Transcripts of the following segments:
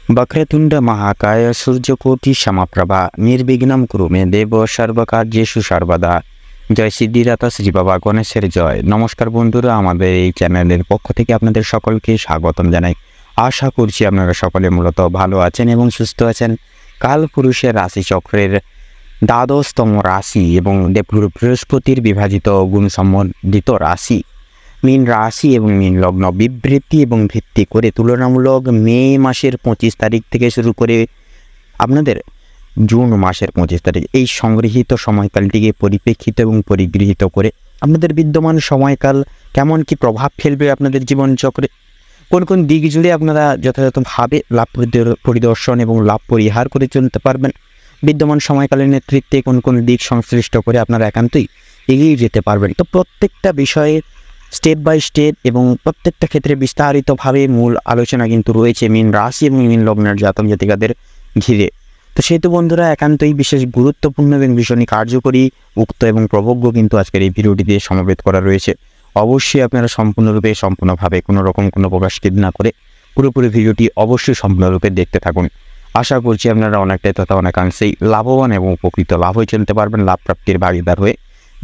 वक्रतुंड महाकाय सूर्यकोटि समप्रभा निर्विघ्नं कुरु मे देव सर्वकार्येषु सर्वदा। জয় সিদ্ধিদাতা শ্রী বাবা গণেশের জয়। নমস্কার বন্ধুরা, আমাদের এই চ্যানেলের পক্ষ থেকে আপনাদের সকলকে স্বাগতম জানাই। আশা করছি আপনারা সকলে মূলত ভালো আছেন এবং সুস্থ আছেন। কালপুরুষের রাশিচক্রের দ্বাদশতম রাশি এবং দেবগুরু বৃহস্পতির বিভাজিত গুণ সম্বন্ধিত রাশি মীন রাশি এবং মীন লগ্ন বিবৃতি এবং ভিত্তি করে তুলনামূলক মে মাসের 25 তারিখ থেকে শুরু করে আপনাদের জুন মাসের 25 তারিখ এই সংগৃহীত সময়কালটিকে পরিপ্রেক্ষিত এবং পরিগৃহীত করে আপনাদের বিদ্যমান সময়কাল কেমন কি প্রভাব ফেলবে আপনাদের জীবনচক্রে, কোন কোন দিক জুড়ে আপনারা যথাযথভাবে লাভ পরিদর্শন এবং লাভ পরিহার করে চলতে পারবেন, বিদ্যমান সময়কালের নেতৃত্বে কোন কোন দিক সংশ্লিষ্ট করে আপনারা একান্তই এগিয়ে যেতে পারবেন। তো প্রত্যেকটা বিষয়ে স্টেপ বাই স্টেপ এবং প্রত্যেকটা ক্ষেত্রে বিস্তারিতভাবে মূল আলোচনা কিন্তু রয়েছে মীন রাশি এবং মীন লগ্নের জাতক জাতিকাদের ঘিরে। তো সেহেতু বন্ধুরা একান্তই বিশেষ গুরুত্বপূর্ণ এবং ভীষণই কার্যকরী উক্ত এবং প্রবজ্ঞ কিন্তু আজকের এই ভিডিওটিতে সমবেত করা রয়েছে। অবশ্যই আপনারা সম্পূর্ণভাবে কোনো রকম কোনো প্রকাশ না করে পুরোপুরি ভিডিওটি অবশ্যই সম্পূর্ণরূপে দেখতে থাকুন। আশা করছি আপনারা অনেকটাই তথা অনেকাংশেই লাভবান এবং উপকৃত লাভ হয়ে চলতে পারবেন, লাভ প্রাপ্তির ভাগিদার হয়ে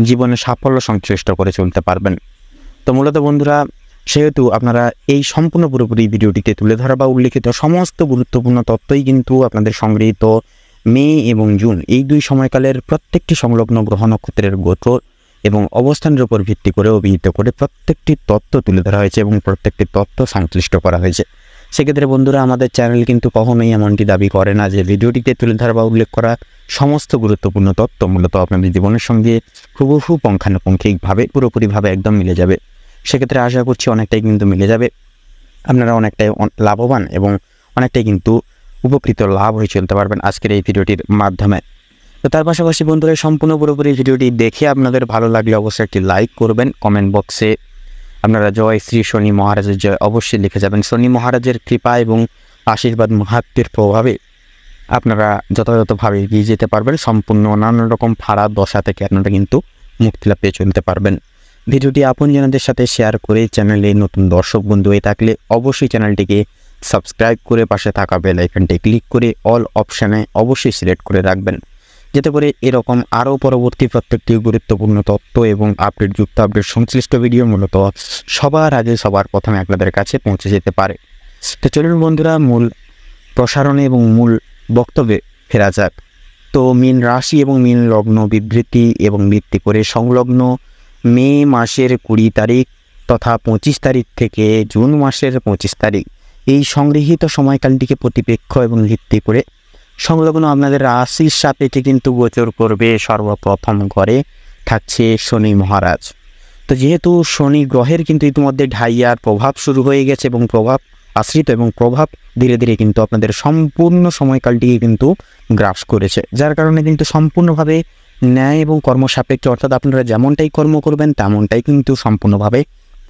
জীবনে সাফল্য সংশ্লিষ্ট করে চলতে পারবেন। তো মূলত বন্ধুরা, সেহেতু আপনারা এই সম্পূর্ণ পুরোপুরি ভিডিওটিতে তুলে ধরা বা উল্লেখিত সমস্ত গুরুত্বপূর্ণ তথ্যই কিন্তু আপনাদের সংগৃহীত মে এবং জুন এই দুই সময়কালের প্রত্যেকটি সংলগ্ন গ্রহ নক্ষত্রের গোচর এবং অবস্থানের উপর ভিত্তি করে অভিহিত করে প্রত্যেকটি তথ্য তুলে ধরা হয়েছে এবং প্রত্যেকটি তথ্য সংশ্লিষ্ট করা হয়েছে। সেক্ষেত্রে বন্ধুরা, আমাদের চ্যানেল কিন্তু কখনোই এমনটি দাবি করে না যে ভিডিওটিতে তুলে ধরা বা উল্লেখ করা সমস্ত গুরুত্বপূর্ণ তথ্য মূলত আপনাদের জীবনের সঙ্গে হুবহু পুঙ্খানুপুঙ্খিকভাবে পুরোপুরিভাবে একদম মিলে যাবে। সেক্ষেত্রে আশা করছি অনেকটাই কিন্তু মিলে যাবে, আপনারা অনেকটাই লাভবান এবং অনেকটাই কিন্তু উপকৃত লাভ হয়ে চলতে পারবেন আজকের এই ভিডিওটির মাধ্যমে। তো তার পাশাপাশি বন্ধুরা, সম্পূর্ণ পুরোপুরি ভিডিওটি দেখে আপনাদের ভালো লাগলে অবশ্যই একটি লাইক করবেন। কমেন্ট বক্সে আপনারা জয় শ্রী শনি মহারাজের জয় অবশ্যই লিখে যাবেন। শনি মহারাজের কৃপা এবং আশীর্বাদ মাহাত্ম্যের প্রভাবে আপনারা যথাযথভাবে এগিয়ে যেতে পারবেন। সম্পূর্ণ নানান রকম ফারাক দশা থেকে আপনারা কিন্তু মুক্তি লাভ পেয়ে চলতে পারবেন। ভিডিওটি আপনজনদের সাথে শেয়ার করে চ্যানেলে নতুন দর্শক বন্ধু হয়ে থাকলে অবশ্যই চ্যানেলটিকে সাবস্ক্রাইব করে পাশে থাকা বেল আইকনটি ক্লিক করে অল অপশানে অবশ্যই সিলেক্ট করে রাখবেন, যাতে করে এরকম আরও পরবর্তী প্রত্যেকটি গুরুত্বপূর্ণ তথ্য এবং আপডেট সংশ্লিষ্ট ভিডিও মূলত সবার আগে সবার প্রথমে আপনাদের কাছে পৌঁছে যেতে পারে। তো চলুন বন্ধুরা, মূল প্রসারণে এবং মূল বক্তব্যে ফেরা যাক। তো মীন রাশি এবং মীন লগ্ন বিবৃতি এবং ভিত্তি করে সংলগ্ন মে মাসের 20 তারিখ তথা 25 তারিখ থেকে জুন মাসের 25 তারিখ এই সংগৃহীত সময়কালটিকে প্রতিপেক্ষ এবং ভিত্তি করে সংলগ্ন আপনাদের রাশির সাপেক্ষে কিন্তু গোচর করবে সর্বপ্রথম ঘরে থাকছে শনি মহারাজ। তো যেহেতু শনি গ্রহের কিন্তু ইতিমধ্যে ঢাইয়ার প্রভাব শুরু হয়ে গেছে এবং প্রভাব আশ্রিত এবং প্রভাব ধীরে ধীরে কিন্তু আপনাদের সম্পূর্ণ সময়কালটিকে কিন্তু গ্রাস করেছে, যার কারণে কিন্তু সম্পূর্ণভাবে ন্যায় এবং কর্মসাপেক্ষ, অর্থাৎ আপনারা যেমনটাই কর্ম করবেন তেমনটাই কিন্তু সম্পূর্ণভাবে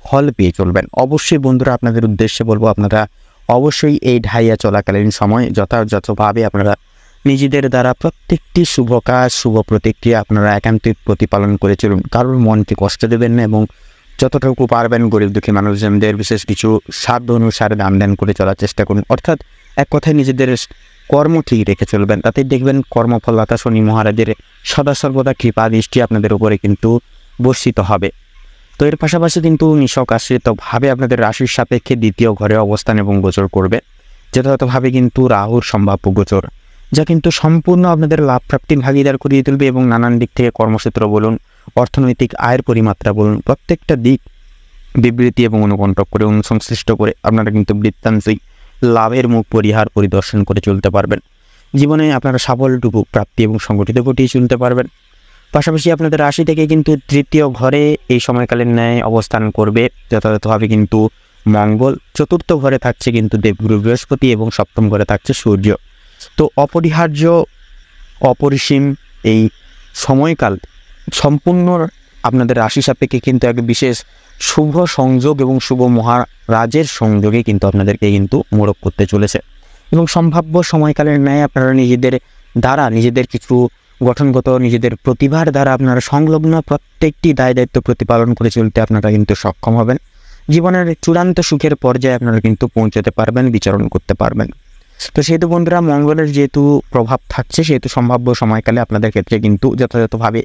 ফল পেয়ে চলবেন। অবশ্যই বন্ধুরা, আপনাদের উদ্দেশ্যে বলবো আপনারা অবশ্যই এই ঢাইয়া চলাকালীন সময় যথাযথভাবে আপনারা নিজেদের দ্বারা প্রত্যেকটি শুভ কাজ শুভ প্রতিক্রিয়া আপনারা একান্তই প্রতিপালন করে চলুন। কারোর মনকে কষ্ট দেবেন না এবং যতটুকু পারবেন গরিব দুঃখী মানুষজনদের বিশেষ কিছু সাধ্য অনুসারে দান দান করে চলার চেষ্টা করুন। অর্থাৎ এক কথায় নিজেদের কর্ম ঠিক রেখে চলবেন, তাতে দেখবেন কর্মফলদাতা শনি মহারাজের সদা সর্বদা কৃপা দৃষ্টি আপনাদের উপরে কিন্তু বর্ষিত হবে। তো এর পাশাপাশি কিন্তু নিশক আশ্রিতভাবে আপনাদের রাশির সাপেক্ষে দ্বিতীয় ঘরে অবস্থান এবং গোচর করবে যথাযথভাবে কিন্তু রাহুর সম্ভাব্য গোচর, যা কিন্তু সম্পূর্ণ আপনাদের লাভ প্রাপ্তির ভাগিদার করিয়ে তুলবে এবং নানান দিক থেকে কর্মক্ষেত্র বলুন, অর্থনৈতিক আয়ের পরিমাত্রা বলুন, প্রত্যেকটা দিক বিবৃতি এবং অনুকণ্টক করে অনুসংশ্লিষ্ট করে আপনারা কিন্তু বৃত্তান্তই লাভের মুখ পরিদর্শন করে চলতে পারবেন। জীবনে আপনারা সাফল্যটুকু প্রাপ্তি এবং সংগঠিত ঘটিয়ে চলতে পারবেন। পাশাপাশি আপনাদের রাশি থেকে কিন্তু তৃতীয় ঘরে এই সময়কালের ন্যায় অবস্থান করবে যথাযথভাবে কিন্তু মঙ্গল, চতুর্থ ঘরে থাকছে কিন্তু দেবগুরু বৃহস্পতি এবং সপ্তম ঘরে থাকছে সূর্য। তো অপরিহার্য অপরিসীম এই সময়কাল সম্পূর্ণ আপনাদের রাশি সাপেক্ষে কিন্তু এক বিশেষ শুভ সংযোগ এবং শুভ মহারাজের সংযোগে কিন্তু আপনাদেরকে কিন্তু মোড়ক করতে চলেছে এবং সম্ভাব্য সময়কালের ন্যায় আপনারা নিজেদের দ্বারা নিজেদের কিছু গঠনগত নিজেদের প্রতিভার দ্বারা আপনারা সংলগ্ন প্রত্যেকটি দায় দায়িত্ব প্রতিপালন করে চলতে আপনারা কিন্তু সক্ষম হবেন। জীবনের চূড়ান্ত সুখের পর্যায়ে আপনারা কিন্তু পৌঁছতে পারবেন, বিচরণ করতে পারবেন। তো সেহেতু বন্ধুরা মঙ্গলের যেহেতু প্রভাব থাকছে, সেহেতু সম্ভাব্য সময়কালে আপনাদের ক্ষেত্রে কিন্তু যথাযথভাবে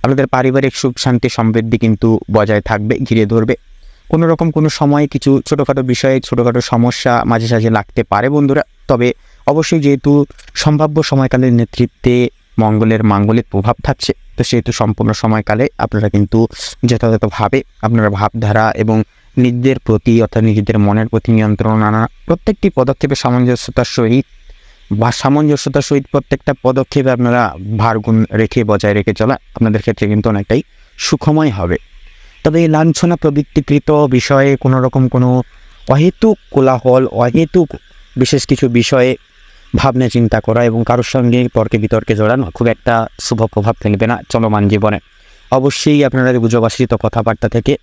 আপনাদের পারিবারিক সুখ শান্তি সমৃদ্ধি কিন্তু বজায় থাকবে, ঘিরে ধরবে। কোনো রকম কোনো সময় কিছু ছোটোখাটো বিষয়ে ছোটোখাটো সমস্যা মাঝে সাঝে লাগতে পারে বন্ধুরা, তবে অবশ্যই যেহেতু সম্ভাব্য সময়কালের নেতৃত্বে মঙ্গলের মাঙ্গলিক প্রভাব থাকছে, তো সেহেতু সম্পূর্ণ সময়কালে আপনারা কিন্তু যথাযথভাবে আপনারা ভাবধারা এবং নিজেদের প্রতি অর্থাৎ নিজেদের মনের প্রতি নিয়ন্ত্রণ আনা, প্রত্যেকটি পদক্ষেপে সামঞ্জস্যতার সহিত প্রত্যেকটা পদক্ষেপে আপনারা ভারগুণ রেখে বজায় রেখে চলা আপনাদের ক্ষেত্রে কিন্তু অনেকটাই সুখময় হবে। তবে এই লাঞ্ছনা প্রবৃত্তিকৃত বিষয়ে কোনো রকম কোনো অহেতুক কোলাহল, অহেতুক বিশেষ কিছু বিষয়ে ভাবনা চিন্তা করা এবং কারোর সঙ্গে তর্কে বিতর্কে জড়ানো খুব একটা শুভ প্রভাব ফেলবে না চলমান জীবনে। অবশ্যই আপনারা গুজবাশ্রিত কথাবার্তা থেকে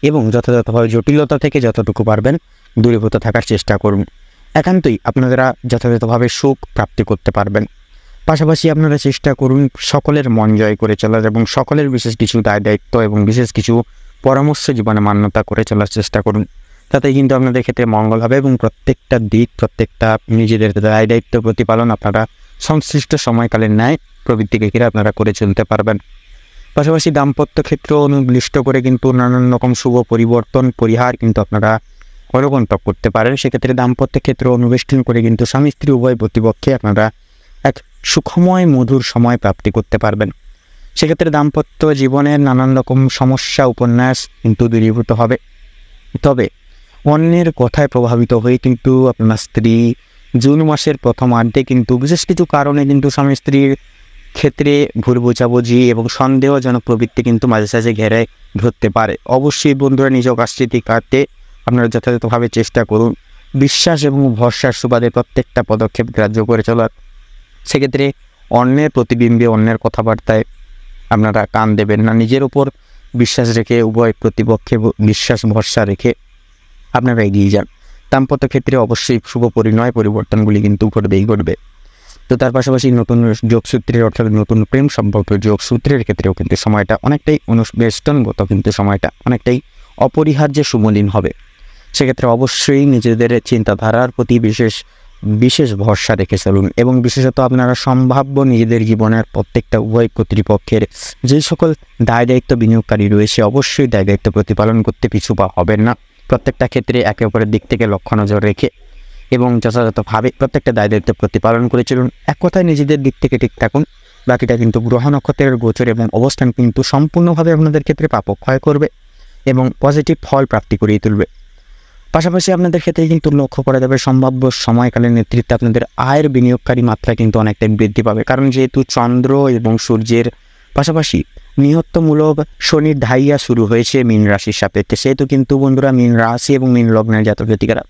এবং যথাযথভাবে জটিলতা থেকে যতটুকু পারবেন দূরীভূত থাকার চেষ্টা করুন। একান্তই আপনারা যথাযথভাবে সুখ প্রাপ্তি করতে পারবেন। পাশাপাশি আপনারা চেষ্টা করুন সকলের মন জয় করে চলার এবং সকলের বিশেষ কিছু দায় দায়িত্ব এবং বিশেষ কিছু পরামর্শ জীবনে মান্যতা করে চলার চেষ্টা করুন। তাতে কিন্তু আপনাদের ক্ষেত্রে মঙ্গল হবে এবং প্রত্যেকটা দিক, প্রত্যেকটা নিজেদের দায় দায়িত্ব প্রতিপালন আপনারা সংশ্লিষ্ট সময়কালের ন্যায় প্রবৃত্তিকে ঘিরে আপনারা করে চলতে পারবেন। পাশাপাশি দাম্পত্য ক্ষেত্র অনুক্লিষ্ট করে কিন্তু নানান রকম শুভ পরিবর্তন পরিহার কিন্তু আপনারা অবলম্বন করতে পারেন। সেক্ষেত্রে দাম্পত্য ক্ষেত্র অনুবেষ্টন করে কিন্তু স্বামী স্ত্রী উভয় প্রতিপক্ষে আপনারা এক সুখময় মধুর সময় প্রাপ্তি করতে পারবেন। সেক্ষেত্রে দাম্পত্য জীবনের নানান রকম সমস্যা উপন্যাস কিন্তু দূরীভূত হবে। তবে অন্যের কথায় প্রভাবিত হয়ে কিন্তু আপনার স্ত্রী জুন মাসের প্রথমার্ধে কিন্তু বিশেষ কিছু কারণে কিন্তু স্বামী স্ত্রীর ক্ষেত্রে ভুল বোঝাবুঝি এবং সন্দেহজনক প্রবৃত্তি কিন্তু মাঝে সাঝে ঘেরে ধরতে পারে। অবশ্যই বন্ধুরা নিজ কাজটি কাটতে আপনারা যথাযথভাবে চেষ্টা করুন বিশ্বাস এবং ভরসার সুবাদে প্রত্যেকটা পদক্ষেপ গ্রাহ্য করে চলার। সেক্ষেত্রে অন্যের প্রতিবিম্বে অন্যের কথাবার্তায় আপনারা কান দেবেন না, নিজের উপর বিশ্বাস রেখে উভয় প্রতিপক্ষে বিশ্বাস ভরসা রেখে আপনারা এগিয়ে যান। দাম্পত্য ক্ষেত্রে অবশ্যই শুভ পরিণয় পরিবর্তনগুলি কিন্তু ঘটবে। তো তার পাশাপাশি নতুন যোগসূত্রের অর্থাৎ নতুন প্রেম সম্পর্ক যোগসূত্রের ক্ষেত্রেও কিন্তু সময়টা অনেকটাই অনুবেষ্টনগত, কিন্তু সময়টা অনেকটাই অপরিহার্য সুমলিন হবে। সেক্ষেত্রে অবশ্যই নিজেদের চিন্তাধারার প্রতি বিশেষ ভরসা রেখে চলুন এবং বিশেষত আপনারা সম্ভাব্য নিজেদের জীবনের প্রত্যেকটা উভয় কর্তৃপক্ষের যে সকল দায় দায়িত্ব বিনিয়োগকারী রয়েছে অবশ্যই দায় দায়িত্ব প্রতিপালন করতে পিছু পা হবেন না। প্রত্যেকটা ক্ষেত্রে একে অপরের দিক থেকে লক্ষ্য নজর রেখে এবং যথাযথভাবে প্রত্যেকটা দায় দায়িত্ব প্রতিপালন করে চলুন। এক কথায় নিজেদের দিক থেকে ঠিক থাকুন। বাকিটা কিন্তু গ্রহ নক্ষত্রের গোচর এবং অবস্থান কিন্তু সম্পূর্ণভাবে আপনাদের ক্ষেত্রে পাপক্ষয় করবে এবং পজিটিভ ফল প্রাপ্তি করিয়ে তুলবে। পাশাপাশি আপনাদের ক্ষেত্রে কিন্তু লক্ষ্য করা যাবে সম্ভাব্য সময়কালের নেতৃত্বে আপনাদের আয়ের বিনিয়োগকারী মাত্রা কিন্তু অনেকটাই বৃদ্ধি পাবে, কারণ যেহেতু চন্দ্র এবং সূর্যের পাশাপাশি নিহত্তমূলক শনির ঢাইয়া শুরু হয়েছে মীন রাশির সাপেক্ষে, সেহেতু কিন্তু বন্ধুরা মীন রাশি এবং মীন লগ্নের জাতক জাতিকারা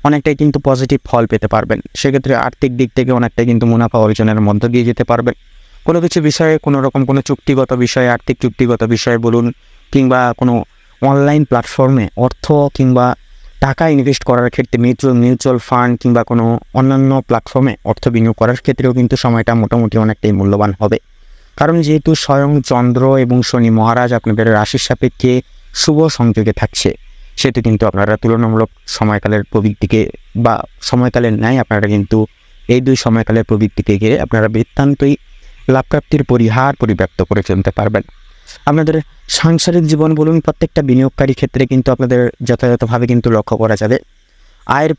অনেকটাই কিন্তু পজিটিভ ফল পেতে পারবেন। সেক্ষেত্রে আর্থিক দিক থেকে অনেকটাই কিন্তু মুনাফা অর্জনের মধ্য দিয়ে যেতে পারবেন। কোনো কিছু বিষয়ে কোনো রকম কোনো চুক্তিগত বিষয়ে, আর্থিক চুক্তিগত বিষয়ে বলুন কিংবা কোনো অনলাইন প্ল্যাটফর্মে অর্থ কিংবা টাকা ইনভেস্ট করার ক্ষেত্রে মিউচুয়াল ফান্ড কিংবা কোনো অন্যান্য প্ল্যাটফর্মে অর্থ বিনিয়োগ করার ক্ষেত্রেও কিন্তু সময়টা মোটামুটি অনেকটাই মূল্যবান হবে, কারণ যেহেতু স্বয়ং চন্দ্র এবং শনি মহারাজ আপনাদের রাশির সাপেক্ষে শুভ সংযোগে থাকছে, সেটি কিন্তু আপনারা তুলনামূলক সময়কালের প্রবৃত্তিকে বা সময়কালের ন্যায় আপনারা কিন্তু এই দুই সময়কালের প্রবৃত্তিকে ঘিরে আপনারা বৃত্তান্তই লাভপ্রাপ্তির পরিব্যাপ্ত করে চলতে পারবেন। আপনাদের সাংসারিক জীবন বলুন প্রত্যেকটা বিনিয়োগকারী ক্ষেত্রে কিন্তু আপনাদের যথাযথভাবে কিন্তু লক্ষ্য করা যাবে আয়ের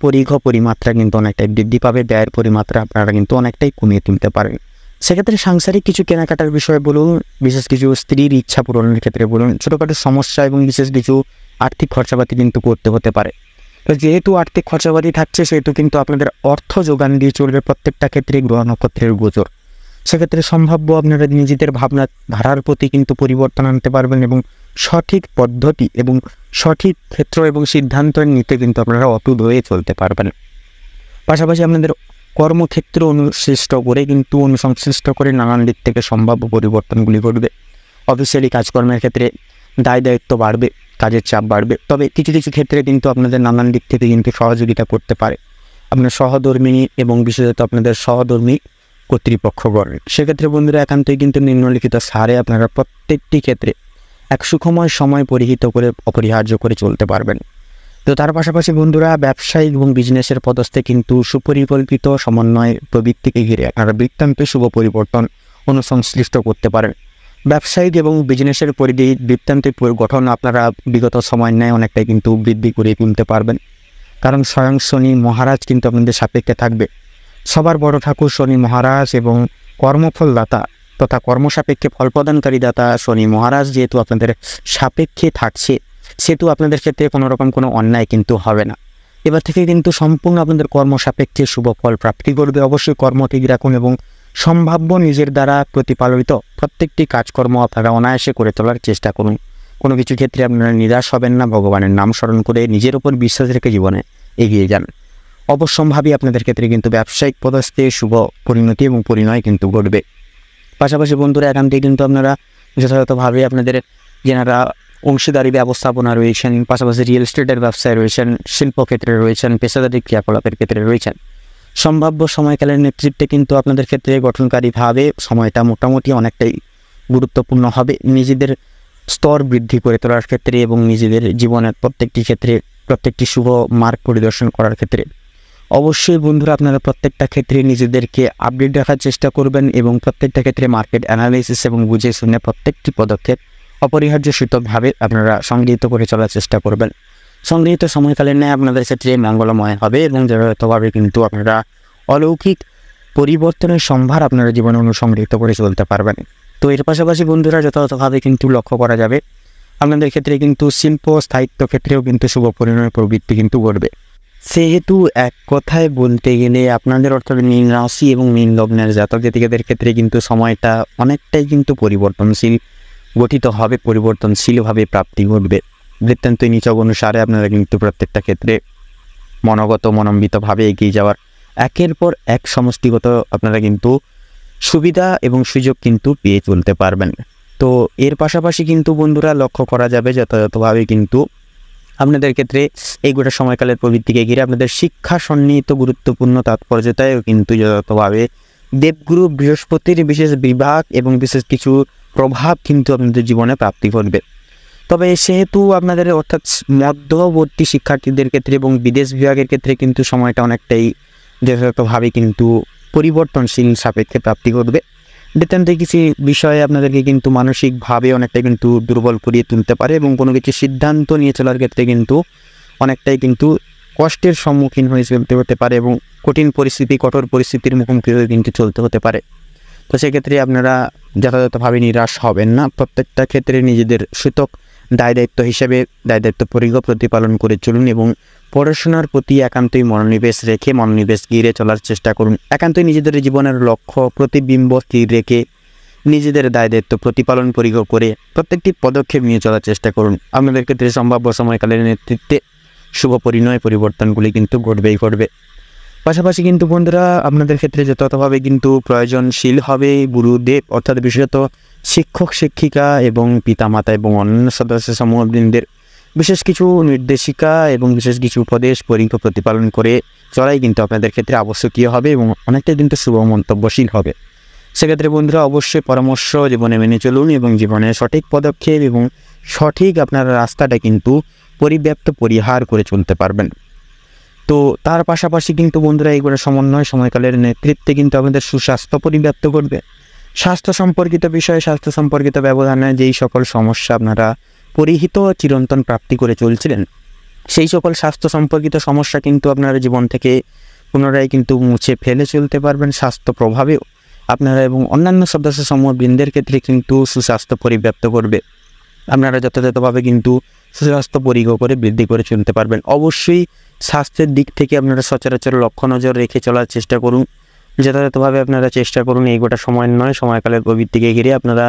পরিমাত্রা কিন্তু অনেকটাই বৃদ্ধি পাবে, ব্যয়ের পরিমাত্রা আপনারা কিন্তু অনেকটাই কমিয়ে তুলতে পারেন। সেক্ষেত্রে সাংসারিক কিছু কেনাকাটার বিষয়ে বলুন, বিশেষ কিছু স্ত্রীর ইচ্ছা পূরণের ক্ষেত্রে বলুন, ছোটোখাটো সমস্যা এবং বিশেষ কিছু আর্থিক খরচাপাতি কিন্তু করতে হতে পারে। তো যেহেতু আর্থিক খরচাপাতি থাকছে সেহেতু কিন্তু আপনাদের অর্থ যোগান দিয়ে চলবে প্রত্যেকটা ক্ষেত্রে গ্রহ নক্ষত্রের গোচর। সেক্ষেত্রে সম্ভাব্য আপনারা নিজেদের ভাবনা ধারার প্রতি কিন্তু পরিবর্তন আনতে পারবেন এবং সঠিক পদ্ধতি এবং সঠিক ক্ষেত্র এবং সিদ্ধান্ত নিতে কিন্তু আপনারা অটুট হয়ে চলতে পারবেন। পাশাপাশি আপনাদের কর্মক্ষেত্র অনুসংশ্লিষ্ট করে নানান দিক থেকে সম্ভাব্য পরিবর্তনগুলি ঘটবে। অফিসিয়ালি কাজকর্মের ক্ষেত্রে দায় দায়িত্ব বাড়বে, কাজের চাপ বাড়বে, তবে কিছু কিছু ক্ষেত্রে কিন্তু আপনাদের নানান দিক থেকে কিন্তু সহযোগিতা করতে পারে আপনার সহধর্মী এবং বিশেষত আপনাদের সহধর্মী কর্তৃপক্ষগণ। সেক্ষেত্রে বন্ধুরা একান্তই কিন্তু নিম্নলিখিত সারে আপনারা প্রত্যেকটি ক্ষেত্রে এক সুখময় সময় অপরিহার্য করে চলতে পারবেন। তো তার পাশাপাশি বন্ধুরা ব্যবসায়িক এবং বিজনেসের পদস্থে কিন্তু সুপরিকল্পিত সমন্বয় প্রবৃত্তিকে ঘিরে আপনারা বৃত্তান্তে শুভ পরিবর্তন অনুসংশ্লিষ্ট করতে পারেন। ব্যবসায়িক এবং বিজনেসের পরিধি বৃত্তান্তিক গঠন আপনারা বিগত সময় নেয় অনেকটাই কিন্তু বৃদ্ধি করে তুলতে পারবেন, কারণ স্বয়ং শনি মহারাজ কিন্তু আপনাদের সাপেক্ষে থাকবে। সবার বড় ঠাকুর শনি মহারাজ এবং কর্মফলদাতা তথা কর্মসাপেক্ষে ফল প্রদানকারী দাতা শনি মহারাজ যেহেতু আপনাদের সাপেক্ষে থাকছে, সেহেতু আপনাদের ক্ষেত্রে কোনো রকম কোনো অন্যায় কিন্তু হবে না। এবার থেকে কিন্তু সম্পূর্ণ আপনাদের কর্মসাপেক্ষে শুভ ফল প্রাপ্তি করবে। অবশ্যই কর্ম ঠিক রাখুন এবং সম্ভাব্য নিজের দ্বারা প্রতিপালিত প্রত্যেকটি কাজকর্ম আপনারা অনায়াসে করে তোলার চেষ্টা করুন। কোনো কিছু ক্ষেত্রে আপনারা নিরাশ হবেন না, ভগবানের নাম স্মরণ করে নিজের উপর বিশ্বাস রেখে জীবনে এগিয়ে যান। অবশ্যম্ভাবী আপনাদের ক্ষেত্রে কিন্তু ব্যবসায়িক পদস্থে শুভ পরিণতি এবং পরিণয় কিন্তু ঘটবে। পাশাপাশি বন্ধুরা এখান থেকে কিন্তু আপনারা যথাযথভাবে আপনাদের যেনারা অংশীদারি ব্যবস্থাপনা রয়েছেন, পাশাপাশি রিয়েল এস্টেটের ব্যবসায় রয়েছেন, শিল্পক্ষেত্রে রয়েছেন, পেশাদারি ক্রিয়াকলাপের ক্ষেত্রে রয়েছেন, সম্ভাব্য সময়কালের নেতৃত্বে কিন্তু আপনাদের ক্ষেত্রে গঠনকারীভাবে সময়টা মোটামুটি অনেকটাই গুরুত্বপূর্ণ হবে নিজেদের স্তর বৃদ্ধি করে তোলার ক্ষেত্রে এবং নিজেদের জীবনের প্রত্যেকটি ক্ষেত্রে প্রত্যেকটি শুভ মার্গ পরিদর্শন করার ক্ষেত্রে। অবশ্যই বন্ধুরা আপনারা প্রত্যেকটা ক্ষেত্রে নিজেদেরকে আপডেট রাখার চেষ্টা করবেন এবং প্রত্যেকটা ক্ষেত্রে মার্কেট অ্যানালাইসিস এবং বুঝে শুনে প্রত্যেকটি পদক্ষেপ অপরিহার্য সূচকভাবে আপনারা সংগৃহীত করে চলার চেষ্টা করবেন। সংগৃহীত সময়কালের ন্যায় আপনাদের ক্ষেত্রে মঙ্গলময় হবে এবং যথাযথভাবে কিন্তু আপনারা অলৌকিক পরিবর্তনের সম্ভার আপনারা জীবনে অনুসংগৃহীত করে চলতে পারবেন। তো এর পাশাপাশি বন্ধুরা যথাযথভাবে কিন্তু লক্ষ্য করা যাবে আপনাদের ক্ষেত্রে কিন্তু শিল্প স্থায়িত্ব ক্ষেত্রেও কিন্তু শুভ পরিণয় প্রবৃত্তি কিন্তু ঘটবে। সেহেতু এক কথায় বলতে গেলে আপনাদের অর্থাৎ মীন রাশি এবং মীন লগ্নের জাতক জাতিকাদের ক্ষেত্রে কিন্তু সময়টা অনেকটাই কিন্তু পরিবর্তনশীল গঠিত হবে, পরিবর্তনশীলভাবে প্রাপ্তি ঘটবে। বৃত্তান্ত নিচক অনুসারে আপনারা কিন্তু প্রত্যেকটা ক্ষেত্রে মনোম্বিতভাবে এগিয়ে যাওয়ার একের পর এক সমষ্টিগত আপনারা কিন্তু সুবিধা এবং সুযোগ কিন্তু পেয়ে চলতে পারবেন। তো এর পাশাপাশি কিন্তু বন্ধুরা লক্ষ্য করা যাবে যথাযথভাবে কিন্তু আপনাদের ক্ষেত্রে এই গোটা সময়কালের প্রবৃত্তিকে ঘিরে আপনাদের শিক্ষা সন্নিহিত গুরুত্বপূর্ণ তাৎপর্যতায়ও কিন্তু যথাযথভাবে দেবগুরু বৃহস্পতির বিশেষ বিভাগ এবং বিশেষ কিছু প্রভাব কিন্তু আপনাদের জীবনে প্রাপ্তি ঘটবে। তবে সেহেতু আপনাদের অর্থাৎ মধ্যবর্তী শিক্ষার্থীদের ক্ষেত্রে এবং বিদেশ বিভাগের ক্ষেত্রে কিন্তু সময়টা অনেকটাই যথাযথভাবে কিন্তু পরিবর্তনশীল সাপেক্ষে প্রাপ্তি ঘটবে। বৃত্তান্তে কিছু বিষয়ে আপনাদেরকে কিন্তু মানসিকভাবে অনেকটাই কিন্তু দুর্বল করিয়ে তুলতে পারে এবং কোনো কিছু সিদ্ধান্ত নিয়ে চলার ক্ষেত্রে কিন্তু অনেকটাই কিন্তু কষ্টের সম্মুখীন হয়ে চলতে হতে পারে এবং কঠোর পরিস্থিতির মুখোমুখি হয়ে কিন্তু চলতে হতে পারে। তো সেক্ষেত্রে আপনারা যথাযথভাবে নিরাশ হবেন না। প্রত্যেকটা ক্ষেত্রে নিজেদের সূচক দায় দায়িত্ব হিসেবে দায় দায়িত্ব প্রতিপালন করে চলুন এবং পড়াশোনার প্রতি একান্তই মনোনিবেশ ঘিরে চলার চেষ্টা করুন। একান্তই নিজেদের জীবনের লক্ষ্য প্রতিবিম্ব স্থির রেখে নিজেদের দায় দায়িত্ব প্রতিপালন করে প্রত্যেকটি পদক্ষেপ নিয়ে চলার চেষ্টা করুন। আপনাদের ক্ষেত্রে সম্ভাব্য সময়কালের নেতৃত্বে শুভ পরিণয় পরিবর্তনগুলি কিন্তু ঘটবে। পাশাপাশি কিন্তু বন্ধুরা আপনাদের ক্ষেত্রে যথাযথভাবে কিন্তু প্রয়োজনশীল হবে গুরুদেব অর্থাৎ বিশেষত শিক্ষক শিক্ষিকা এবং পিতামাতা এবং অন্যান্য সদস্য সমূহবৃন্দের বিশেষ কিছু নির্দেশিকা এবং বিশেষ কিছু উপদেশ প্রতিপালন করে চলাই কিন্তু আপনাদের ক্ষেত্রে আবশ্যকীয় হবে এবং অনেকটাই কিন্তু শুভ মন্তব্যশীল হবে। সেক্ষেত্রে বন্ধুরা অবশ্যই পরামর্শ জীবনে মেনে চলুন এবং জীবনে সঠিক পদক্ষেপ এবং সঠিক আপনার রাস্তাটা কিন্তু পরিহার করে চলতে পারবেন। তো তার পাশাপাশি কিন্তু বন্ধুরা এইগুলো সমন্বয় সময়কালের নেতৃত্বে কিন্তু আমাদের সুস্বাস্থ্য পরিব্যাপ্ত করবে। স্বাস্থ্য সম্পর্কিত বিষয়ে স্বাস্থ্য সম্পর্কিত ব্যবধানে যেই সকল সমস্যা আপনারা পরিহিত চিরন্তন প্রাপ্তি করে চলছিলেন সেই সকল স্বাস্থ্য সম্পর্কিত সমস্যা কিন্তু আপনারা জীবন থেকে পুনরায় কিন্তু মুছে ফেলে চলতে পারবেন। স্বাস্থ্য প্রভাবেও আপনারা এবং অন্যান্য সদস্য সমূহবৃন্দের ক্ষেত্রে কিন্তু সুস্বাস্থ্য পরিব্যাপ্ত করবে। আপনারা যথাযথভাবে কিন্তু সুস্বাস্থ্য করে বৃদ্ধি করে চলতে পারবেন। অবশ্যই স্বাস্থ্যের দিক থেকে আপনারা সচরাচর লক্ষ্য নজর রেখে চলার চেষ্টা করুন। যথাযথভাবে আপনারা চেষ্টা করুন এই গোটা সময়কালের প্রবৃত্তিকে ঘিরে আপনারা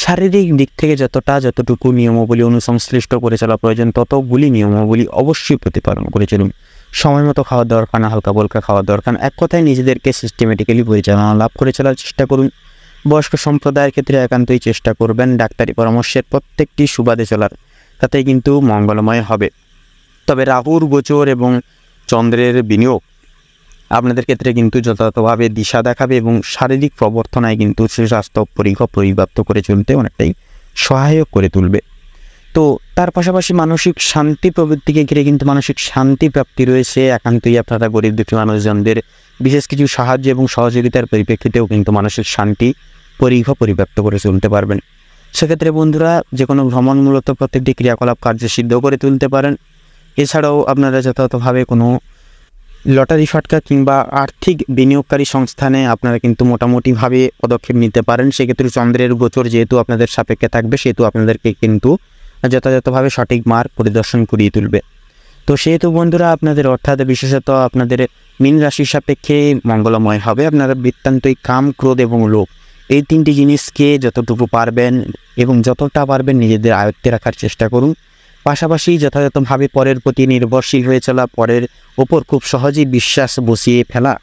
শারীরিক দিক থেকে যতটুকু নিয়মাবলী অনুসংশ্লিষ্ট করে চলা প্রয়োজন ততগুলি নিয়মাবলী অবশ্যই প্রতিপালন করে চলুন। সময় মতো খাওয়ার দরকার না, হালকা বলকা খাওয়ার দরকার, এক কথায় নিজেদেরকে সিস্টেমেটিক্যালি পরিচালনা লাভ করে চলার চেষ্টা করুন। বয়স্ক সম্প্রদায়ের ক্ষেত্রে একান্তই চেষ্টা করবেন ডাক্তারি পরামর্শের প্রত্যেকটি সুবাদে চলার, তাতেই কিন্তু মঙ্গলময় হবে। তবে রাহুর গোচর এবং চন্দ্রের বিনিয়োগ আপনাদের ক্ষেত্রে কিন্তু যথাযথভাবে দিশা দেখাবে এবং শারীরিক প্রবর্তনায় কিন্তু সুস্বাস্থ্য পরিব্যাপ্ত করে চলতে অনেকটাই সহায়ক করে তুলবে। তো তার পাশাপাশি মানসিক শান্তি প্রবৃত্তিকে ঘিরে কিন্তু মানসিক শান্তি প্রাপ্তি রয়েছে। একান্তই আপনারা গরিব দুঃখী মানুষজনদের বিশেষ কিছু সাহায্য এবং সহযোগিতার পরিপ্রেক্ষিতেও কিন্তু মানসিক শান্তি পরিব্যাপ্ত করে চলতে পারবেন। সেক্ষেত্রে বন্ধুরা যে কোনো ভ্রমণ মূলত প্রত্যেকটি ক্রিয়াকলাপ কার্যসিদ্ধ করে তুলতে পারেন। এছাড়াও আপনারা যথাযথভাবে কোনো লটারি ফাটকা কিংবা আর্থিক বিনিয়োগকারী সংস্থানে আপনারা কিন্তু মোটামুটিভাবে পদক্ষেপ নিতে পারেন। সেক্ষেত্রে চন্দ্রের গোচর যেহেতু আপনাদের সাপেক্ষে থাকবে, সেহেতু আপনাদেরকে কিন্তু যথাযথভাবে সঠিক মার্গ পরিদর্শন করিয়ে তুলবে। তো সেহেতু বন্ধুরা আপনাদের অর্থাৎ বিশেষত আপনাদের মীন রাশির সাপেক্ষে মঙ্গলময় হবে। আপনারা বৃত্তান্তই কাম, ক্রোধ এবং লোভ এই তিনটি জিনিসকে যতটুকু পারবেন এবং যতটা পারবেন নিজেদের আয়ত্তে রাখার চেষ্টা করুন। পাশাপাশি যথাযথভাবে পরের প্রতি নির্ভরশীল হয়ে চলা, পরের ওপর খুব সহজেই বিশ্বাস বসিয়ে ফেলা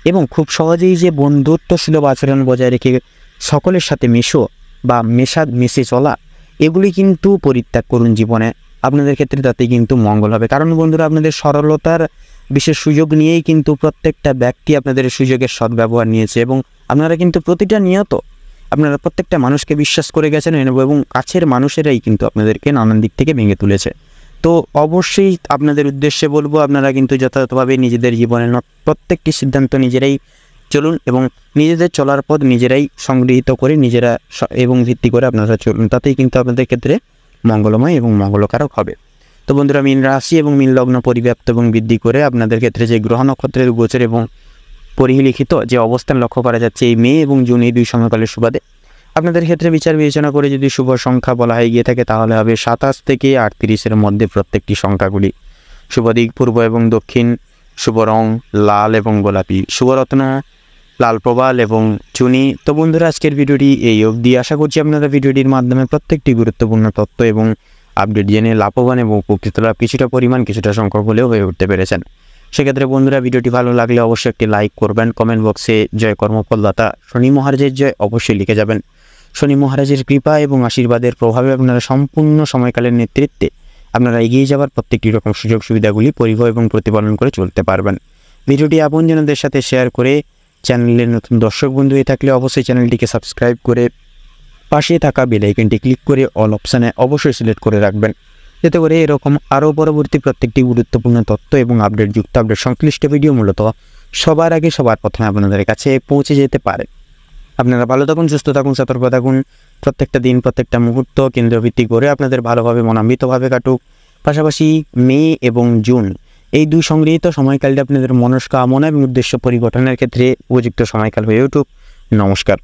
এবং খুব সহজেই যে বন্ধুত্বসুলভ আচরণ বজায় রেখে সকলের সাথে মিশে চলা, এগুলি কিন্তু পরিত্যাগ করুন জীবনে। আপনাদের ক্ষেত্রে তাতে কিন্তু মঙ্গল হবে। কারণ বন্ধুরা আপনাদের সরলতার বিশেষ সুযোগ নিয়েই কিন্তু প্রত্যেকটা ব্যক্তি আপনাদের সুযোগের সদ্ব্যবহার নিয়েছে এবং আপনারা কিন্তু প্রতিটা নিয়ত আপনারা প্রত্যেকটা মানুষকে বিশ্বাস করে গেছেন এবং কাছের মানুষেরাই কিন্তু আপনাদেরকে নানান দিক থেকে ভেঙে তুলেছে। তো অবশ্যই আপনাদের উদ্দেশ্যে বলবো, আপনারা কিন্তু যথাযথভাবে নিজেদের জীবনের প্রত্যেকটি সিদ্ধান্ত নিজেরাই চলুন এবং নিজেদের চলার পথ নিজেরাই সংগৃহীত করে নিজেরা এবং ভিত্তি করে আপনারা চলুন। তাতেই কিন্তু আপনাদের ক্ষেত্রে মঙ্গলময় এবং মঙ্গলকারক হবে। তো বন্ধুরা মীন রাশি এবং মীন লগ্ন পরিব্যাপ্ত এবং বৃদ্ধি করে আপনাদের ক্ষেত্রে যে গ্রহ নক্ষত্রের গোচর এবং পরিলিখিত যে অবস্থান লক্ষ্য করা যাচ্ছে এই মে এবং জুন এই দুই সময়কালের সুবাদে আপনাদের ক্ষেত্রে বিচার বিবেচনা করে যদি শুভ সংখ্যা বলা হয়ে গিয়ে থাকে তাহলে হবে 27 থেকে 38-এর মধ্যে প্রত্যেকটি সংখ্যাগুলি। শুভ দিক পূর্ব এবং দক্ষিণ, শুভ রং লাল এবং গোলাপি, শুভ রত্ন লাল প্রবাল এবং চুনি। তো বন্ধুরা আজকের ভিডিওটি এই অবধি। আশা করছি আপনারা ভিডিওটির মাধ্যমে প্রত্যেকটি গুরুত্বপূর্ণ তথ্য এবং আপডেট জেনে লাভবান এবং উপকৃত লাভ কিছুটা সংখ্যক হলেও হয়ে উঠতে পেরেছেন। সেক্ষেত্রে বন্ধুরা ভিডিওটি ভালো লাগলে অবশ্যই একটি লাইক করবেন, কমেন্ট বক্সে জয় কর্মফলদাতা শনি মহারাজের জয় অবশ্যই লিখে যাবেন। শনি মহারাজের কৃপা এবং আশীর্বাদের প্রভাবে আপনারা সম্পূর্ণ সময়কালের নেতৃত্বে আপনারা এগিয়ে যাওয়ার প্রত্যেকটি রকম সুযোগ সুবিধাগুলি পরিবহ এবং প্রতিপালন করে চলতে পারবেন। ভিডিওটি আপনজনদের সাথে শেয়ার করে চ্যানেলের নতুন দর্শক বন্ধু হয়ে থাকলে অবশ্যই চ্যানেলটিকে সাবস্ক্রাইব করে পাশে থাকা বেল আইকনটি ক্লিক করে অল অপশানে অবশ্যই সিলেক্ট করে রাখবেন, যাতে করে এরকম আরও পরবর্তী প্রত্যেকটি গুরুত্বপূর্ণ তথ্য এবং আপডেট সংশ্লিষ্ট ভিডিও মূলত সবার আগে সবার প্রথমে আপনাদের কাছে পৌঁছে যেতে পারে। আপনারা ভালো থাকুন, সুস্থ থাকুন, সতর্ক থাকুন। প্রত্যেকটা দিন প্রত্যেকটা মুহূর্ত কেন্দ্রভিত্তিক করে আপনাদের ভালোভাবে মনান্বিতভাবে কাটুক। পাশাপাশি মে এবং জুন এই দুই সংগৃহীত সময়কালটা আপনাদের মনস্কামনা এবং উদ্দেশ্য পরিবর্তনের ক্ষেত্রে উপযুক্ত সময়কাল হয়ে উঠুক। নমস্কার।